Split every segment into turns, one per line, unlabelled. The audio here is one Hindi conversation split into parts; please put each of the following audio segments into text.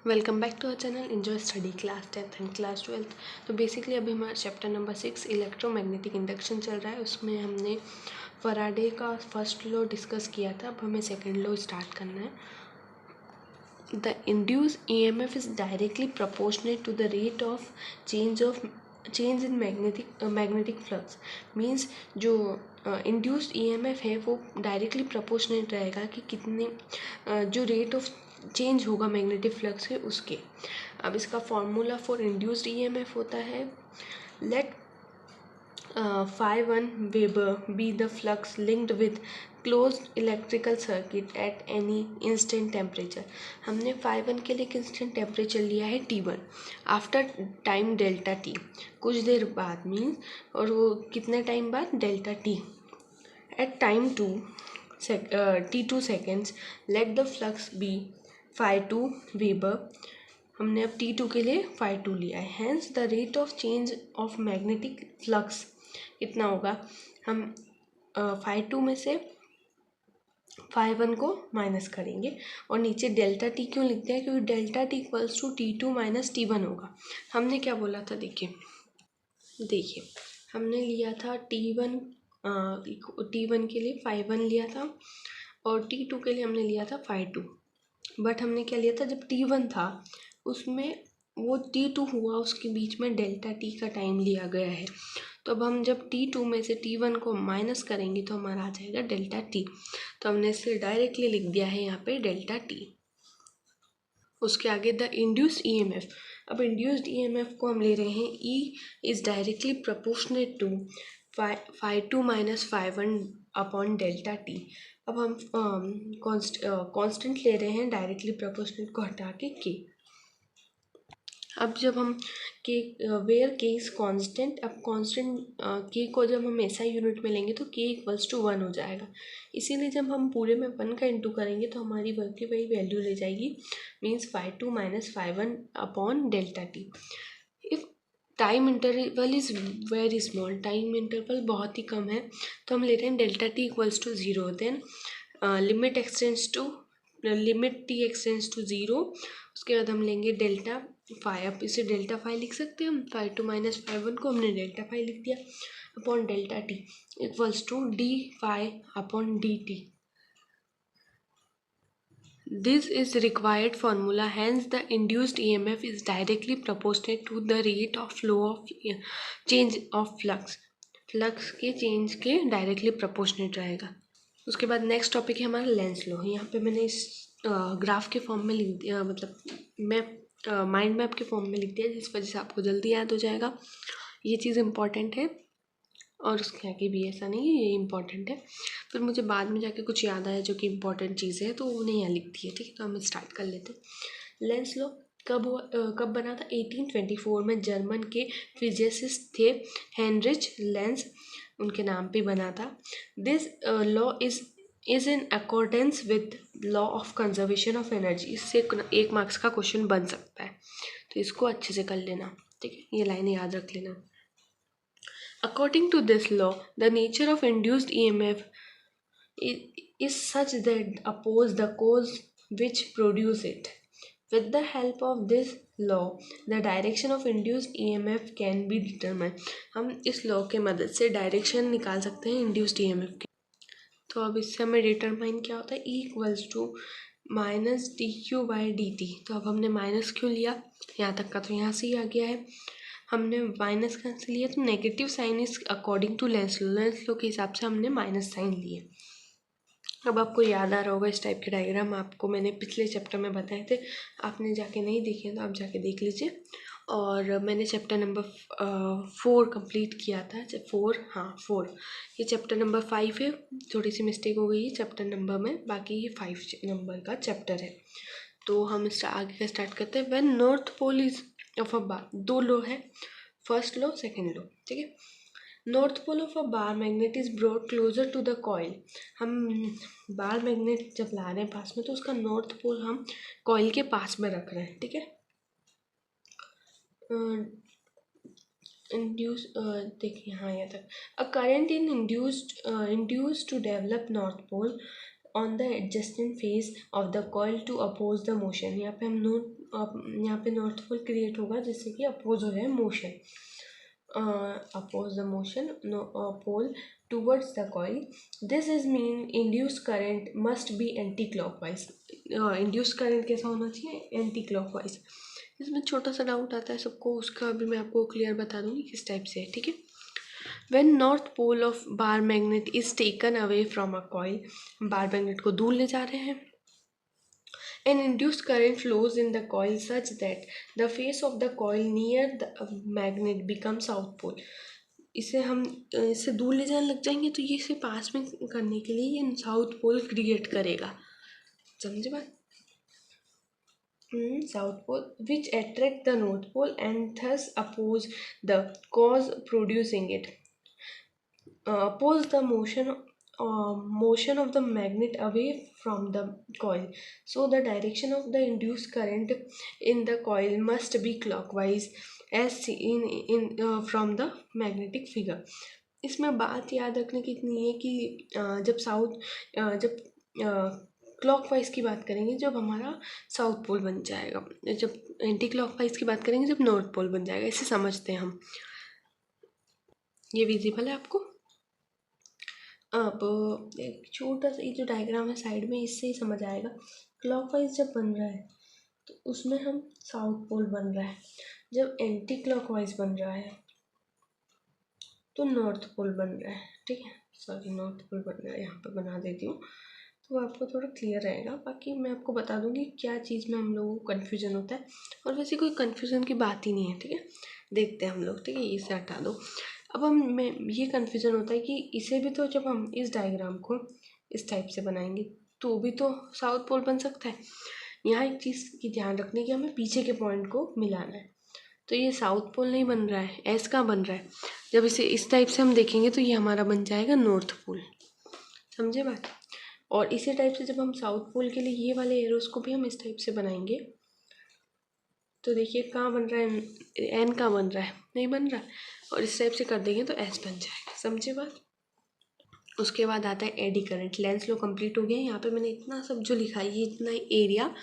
Welcome back to our channel enjoy study class 10th and class 12th। तो बेसिकली अभी हमारा चैप्टर नंबर 6 इलेक्ट्रोमैग्नेटिक इंडक्शन चल रहा है। उसमें हमने फराडे का फर्स्ट लॉ डिस्कस किया था। अब हमें सेकंड लॉ स्टार्ट करना है। The induce EMF is directly proportionate to the rate of change in magnetic flux. Means जो इंड्यूस्ड ईएमएफ है वो डायरेक्टली प्रोपोर्शनेट रहेगा कि कितने जो रेट ऑफ चेंज होगा मैग्नेटिक फ्लक्स के उसके। अब इसका फॉर्मूला फॉर इंड्यूस्ड ईएमएफ होता है late phi 1 Weber be the flux linked with closed electrical circuit at any instant temperature। हमने phi 1 के लिए एक इंस्टेंट टेम्परेचर लिया है T1 after time delta T, कुछ देर बाद मीन्स, और वो कितने टाइम बाद delta T at time T2 seconds let the flux be phi 2 Weber। हमने अब T2 के लिए phi 2 लिया है। Hence the rate of change of magnetic flux कितना होगा। हम phi 2 में से phi 1 को माइनस करेंगे और नीचे डेल्टा T क्यों लिखते हैं, क्योंकि delta T equals to T2 minus T1 होगा। हमने क्या बोला था, देखिए हमने लिया था T1 के लिए phi 1 लिया था और T2 के लिए हमने लिया था phi 2। बट हमने क्या लिया था, जब T1 था उसमें वो T2 हुआ, उसके बीच में डेल्टा T का टाइम लिया गया है। तो अब हम जब T2 में से T1 को माइनस करेंगे तो हमारा आ जाएगा डेल्टा T। तो हमने इसे डायरेक्टली लिख दिया है यहाँ पे डेल्टा T। उसके आगे द इंड्यूस्ड ईएमएफ। अब इंड्यूस्ड ईएमएफ को हम ले रहे हैं E is directly proportionate to phi 2 minus phi 1 upon delta T। अब हम कांस्टेंट ले रहे हैं, डायरेक्टली प्रोपोर्शनेट को हटा के K। अब जब हम के वेयर के इज कांस्टेंट, अब कांस्टेंट के को जब हम एसआई यूनिट में लेंगे तो के इक्वल्स टू 1 हो जाएगा। इसीलिए जब हम पूरे में 1 का इंटू करेंगे तो हमारी वर्क की वही वैल्यू ले जाएगी, means phi 2 minus phi 1 upon delta T। If time interval is very small, time interval बहुत ही कम है, तो हम ले रहे हैं delta T equals to 0। Then limit T extends to 0। उसके बाद हम लेंगे डेल्टा फाई। अब इसे डेल्टा फाई लिख सकते हैं हम, phi 2 माइनस phi 1 को हमने डेल्टा फाई लिख दिया upon delta T equals to d phi upon d t. This is required formula, hence the induced EMF is directly proportional to the rate of flow of change of flux। Flux के चेंज के डायरेक्टली प्रोपोर्शनेट रहेगा। उसके बाद नेक्स्ट टॉपिक है हमारा लेंस लॉ। यहाँ पे मैंने इस ग्राफ के फॉर्म में लिख दिया, मतलब माइंड मैप के फॉर्म में लिख दिया, जिस वजह से आपको जल्दी याद हो जाएगा। ये चीज़ इम्पॉर्टेंट है और उसके आगे भी ऐसा नहीं है, ये इम्पॉर्टेंट है। फिर मुझे बाद में जाके कुछ याद आया जो कि इम्पॉर्टेंट चीज़ें हैं, तो उन्हें यहाँ लिख दी है। ठीक है, तो हम स्टार्ट कर लेते हैं। लेंस लॉ कब बना था? 1824 में जर्मन के फिजिसिस्ट थे हेनरिच लेंस, उनके नाम पे बना था। This law is in accordance with law of conservation of energy. इससे 1 मार्क्स का क्वेश्चन बन सकता है, तो इसको अच्छे से कर लेना। ठीक है, ये लाइन याद रख लेना। According to this law, the nature of induced EMF is such that oppose the cause which produce it. With the help of this law, the direction of induced EMF can be determined। हम इस लॉ के मदद से डायरेक्शन निकाल सकते हैं इंड्यूस्ड EMF की। तो अब इससे हमें डिटरमाइन क्या होता है, E equals to minus d q by d t. तो अब हमने माइनस क्यों लिया, यहाँ तक का तो यहाँ से ही आ गया है। हमने माइनस कहाँ से लिया, तो negative sign is according to Lenz law के हिसाब से हमने माइनस साइन लिए। अब आपको याद आ रहा होगा इस टाइप के डायग्राम आपको मैंने पिछले चैप्टर में बताए थे, आपने जाके नहीं देखे तो आप जाके देख लीजिए। और मैंने चैप्टर नंबर 4 कंप्लीट किया था। 4 ये चैप्टर नंबर 5 है, थोड़ी सी मिस्टेक हो गई है चैप्टर नंबर में, बाकी ये 5 नंबर का चैप्टर है। तो हम आगे का स्टार्ट करते हैं। When north pole is of a bar, 2 लो है, फर्स्ट लो सेकेंड लो। ठीक है, north pole of a bar magnet is brought closer to the coil. हम बार मैग्नेट जब ला रहे हैं पास में, तो उसका नॉर्थ पोल हम कॉइल के पास में रख रहे हैं। ठीक है, इंड्यूस देखिए हाँ यहाँ तक, a current in induced to develop north pole on the adjacent face of the coil to oppose the motion. यहाँ पे यहाँ पे नॉर्थ पोल क्रिएट होगा जिससे कि अपोज हो जाए motion, oppose the motion pole towards the coil. This is mean induce current must be anti clockwise. Induce current कैसा होना चाहिए? Anti clockwise. इसमें छोटा सा डाउट आता है सबको, उसका अभी मैं आपको क्लियर बता दूंगी किस टाइप से है, ठीक है। When north pole of bar magnet is taken away from a coil, bar magnet को दूर ले जा रहे हैं, an induced current flows in the coil such that the face of the coil near the magnet becomes south pole। इसे हम इससे दूर ले जाने लग जाएंगे तो ये इसे पास में करने के लिए ये साउथ पोल क्रिएट करेगा, समझे बात? South pole which attract the north pole and thus oppose the cause producing it, oppose the motion of the magnet away from the coil. So the direction of the induced current in the coil must be clockwise as seen from the magnetic figure। इसमें बात याद रखने की इतनी है कि जब क्लॉकवाइज की बात करेंगे जब हमारा साउथ पोल बन जाएगा, जब एंटी क्लॉकवाइज की बात करेंगे जब नॉर्थ पोल बन जाएगा। इसे समझते हैं हम, ये विजिबल है आपको? अब एक छोटा सा ये जो डायग्राम है साइड में, इससे ही समझ आएगा। क्लॉकवाइज जब बन रहा है तो उसमें हम साउथ पोल बन रहा है, जब एंटी क्लॉकवाइज बन रहा है तो नॉर्थ पोल बन रहा है, ठीक है। सॉरी, नॉर्थ पोल बन रहा है, यहाँ पर बना देती हूँ तो आपको थोड़ा क्लियर रहेगा। बाकी मैं आपको बता दूँगी क्या चीज़ में हम लोगों को कन्फ्यूज़न होता है, और वैसे कोई कन्फ्यूज़न की बात ही नहीं है, ठीक है। देखते हैं हम लोग, ठीक है, इसे हटा दो। अब मैं ये कन्फ्यूज़न होता है कि इसे भी तो जब हम इस डायग्राम को इस टाइप से बनाएंगे तो भी तो साउथ पोल बन सकता है। यहाँ एक चीज़ की ध्यान रखने की, हमें पीछे के पॉइंट को मिलाना है। तो ये साउथ पोल नहीं बन रहा है, ऐसा कहाँ बन रहा है? जब इसे इस टाइप से हम देखेंगे तो ये हमारा बन जाएगा नॉर्थ पोल, समझे बात? और इसी टाइप से जब हम साउथ पोल के लिए ये वाले एरोस को भी हम इस टाइप से बनाएंगे तो देखिए कहाँ बन रहा है, एन कहाँ बन रहा है? नहीं बन रहा। और इस टाइप से कर देंगे तो एस बन जाएगा, समझे बात? उसके बाद आता है एडी करंट। लेंस लो कंप्लीट हो गया। यहाँ पे मैंने इतना सब जो लिखा है, ये इतना एरिया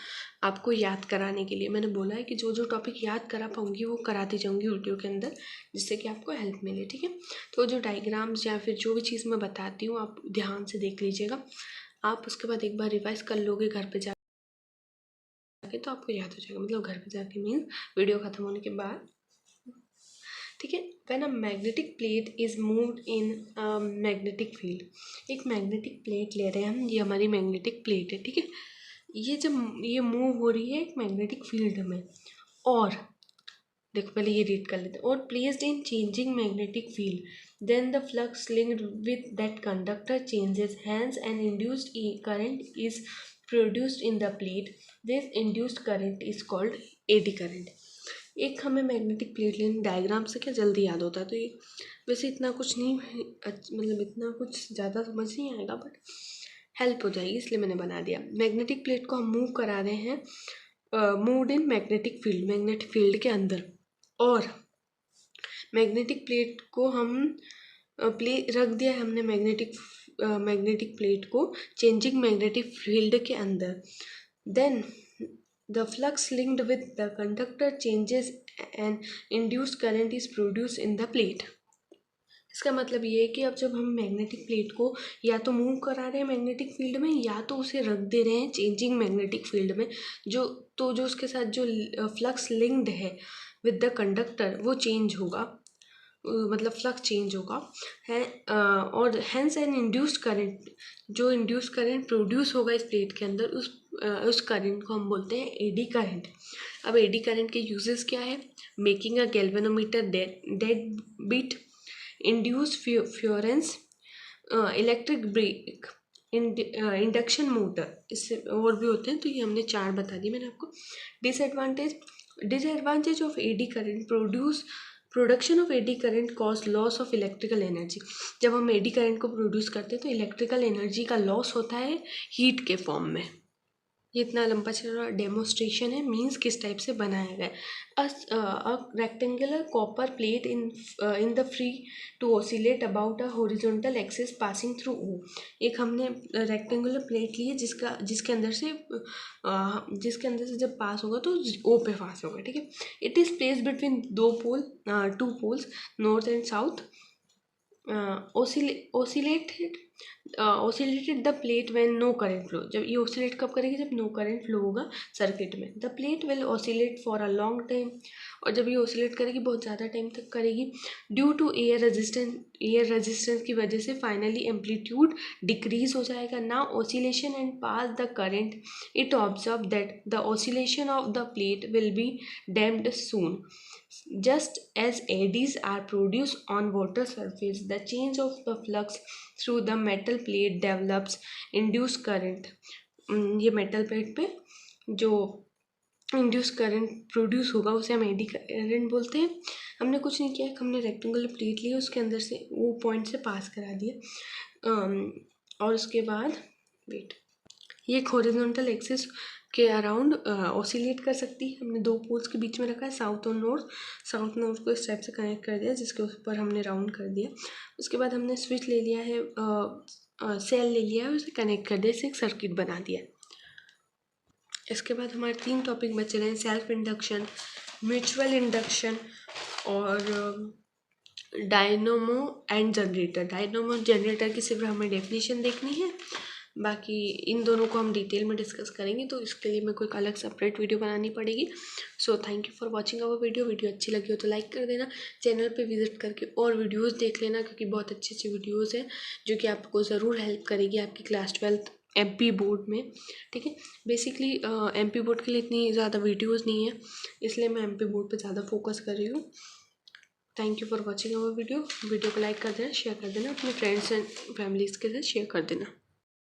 आपको याद कराने के लिए मैंने बोला है कि जो जो टॉपिक याद करा पाऊंगी वो कराती जाऊंगी वीडियो के अंदर, जिससे कि आपको हेल्प मिले, ठीक है। तो जो डायग्राम्स या फिर जो भी चीज़ मैं बताती हूँ आप ध्यान से देख लीजिएगा। आप उसके बाद एक बार रिवाइज कर लोगे घर पे जाके तो आपको याद हो जाएगा, मतलब घर पे जाके मीन्स वीडियो ख़त्म होने के बाद, ठीक है। When a magnetic plate is moved in magnetic field, एक मैग्नेटिक प्लेट ले रहे हैं हम, ये हमारी मैग्नेटिक प्लेट है, ठीक है। ये जब ये मूव हो रही है एक मैग्नेटिक फील्ड में, और देखो पहले ये रीड कर लेते हैं, और placed in changing magnetic field then the flux linked with that conductor changes, hence an induced current is produced in the plate. This induced current is called eddy current. एक हमें मैग्नेटिक प्लेट लेने डायग्राम से क्या जल्दी याद होता है, तो ये वैसे इतना कुछ नहीं, मतलब इतना कुछ ज़्यादा समझ नहीं आएगा, बट हेल्प हो जाएगी इसलिए मैंने बना दिया। मैग्नेटिक प्लेट को हम मूव करा रहे हैं, moved in magnetic field, magnetic field के अंदर, और मैग्नेटिक प्लेट को हम रख दिया है हमने मैग्नेटिक प्लेट को चेंजिंग मैग्नेटिक फील्ड के अंदर। Then the flux linked with the conductor changes and induced current is produce in the plate. इसका मतलब ये है कि अब जब हम मैग्नेटिक प्लेट को या तो मूव करा रहे हैं मैग्नेटिक फील्ड में, या तो उसे रख दे रहे हैं चेंजिंग मैग्नेटिक फील्ड में, जो उसके साथ जो फ्लक्स लिंक्ड है विद द कंडक्टर वो चेंज होगा, मतलब फ्लक्स चेंज होगा है, और हैंस एन इंड्यूस्ड करंट, जो इंड्यूस करंट प्रोड्यूस होगा इस प्लेट के अंदर, उस करंट को हम बोलते हैं एडी करंट। अब एडी करंट के यूजेस क्या है? Making a galvanometer dead beat, induce furnace, electric brake, induction motor, इससे और भी होते हैं, तो ये हमने 4 बता दिए मैंने आपको। Disadvantage of eddy current, production of eddy current cause loss of electrical energy. जब हम एडी करंट को प्रोड्यूस करते हैं तो इलेक्ट्रिकल एनर्जी का लॉस होता है हीट के फॉर्म में, ये इतना लंबा चौड़ा डेमोस्ट्रेशन है, मीन्स किस टाइप से बनाया गया है। A rectangular copper plate in the free to oscillate about a horizontal axis passing through O. एक हमने रेक्टेंगुलर प्लेट ली है जिसके अंदर से जब पास होगा तो ओ पे पास होगा, ठीक है। It is place between two poles north and south. oscillated the plate when no current flow. जब ये oscillate कब करेगी, जब नो करंट फ्लो होगा सर्किट में। The plate will oscillate for a long time, और जब ये oscillate करेगी बहुत ज़्यादा टाइम तक करेगी। ड्यू टू एयर रेजिस्टेंस की वजह से फाइनली एम्पलीट्यूड डिक्रीज हो जाएगा। Now oscillation and pass the current, it observe that the oscillation of the plate will be damped soon. Just as eddies are produced on water surface, the change of the flux through the metal plate develops induced current। ये मेटल प्लेट पे जो इंड्यूस करंट प्रोड्यूस होगा उसे हम एडी करंट बोलते हैं। हमने कुछ नहीं किया, हमने रेक्टेंगुलर प्लेट ली, उसके अंदर से वो पॉइंट से पास करा दिया, और उसके बाद ये हॉरिजॉन्टल एक्सिस के अराउंड ऑसिलेट कर सकती है। हमने दो पोल्स के बीच में रखा है, साउथ और नॉर्थ। साउथ नॉर्थ को इस टाइप से कनेक्ट कर दिया, जिसके ऊपर हमने राउंड कर दिया। उसके बाद हमने स्विच ले लिया है, सेल ले लिया है, उसे कनेक्ट कर दिया, इसे एक सर्किट बना दिया। इसके बाद हमारे 3 टॉपिक बचे रहे हैं, सेल्फ इंडक्शन, म्यूचुअल इंडक्शन और dynamo and generator. Dynamo generator की सिर्फ हमें डेफिनेशन देखनी है, बाकी इन दोनों को हम डिटेल में डिस्कस करेंगे, तो इसके लिए मेरे को एक अलग सेपरेट वीडियो बनानी पड़ेगी। So thank you for watching our video अच्छी लगी हो तो लाइक कर देना, चैनल पे विजिट करके और वीडियोस देख लेना, क्योंकि बहुत अच्छी अच्छी वीडियोस हैं जो कि आपको ज़रूर हेल्प करेगी आपकी क्लास 12th MP बोर्ड में, ठीक है। बेसिकली MP बोर्ड के लिए इतनी ज़्यादा वीडियोज़ नहीं है, इसलिए मैं MP बोर्ड पर ज़्यादा फोकस कर रही हूँ। Thank you for watching our video को लाइक कर देना, शेयर कर देना, अपने फ्रेंड्स एंड फैमिलीज़ के साथ शेयर कर देना।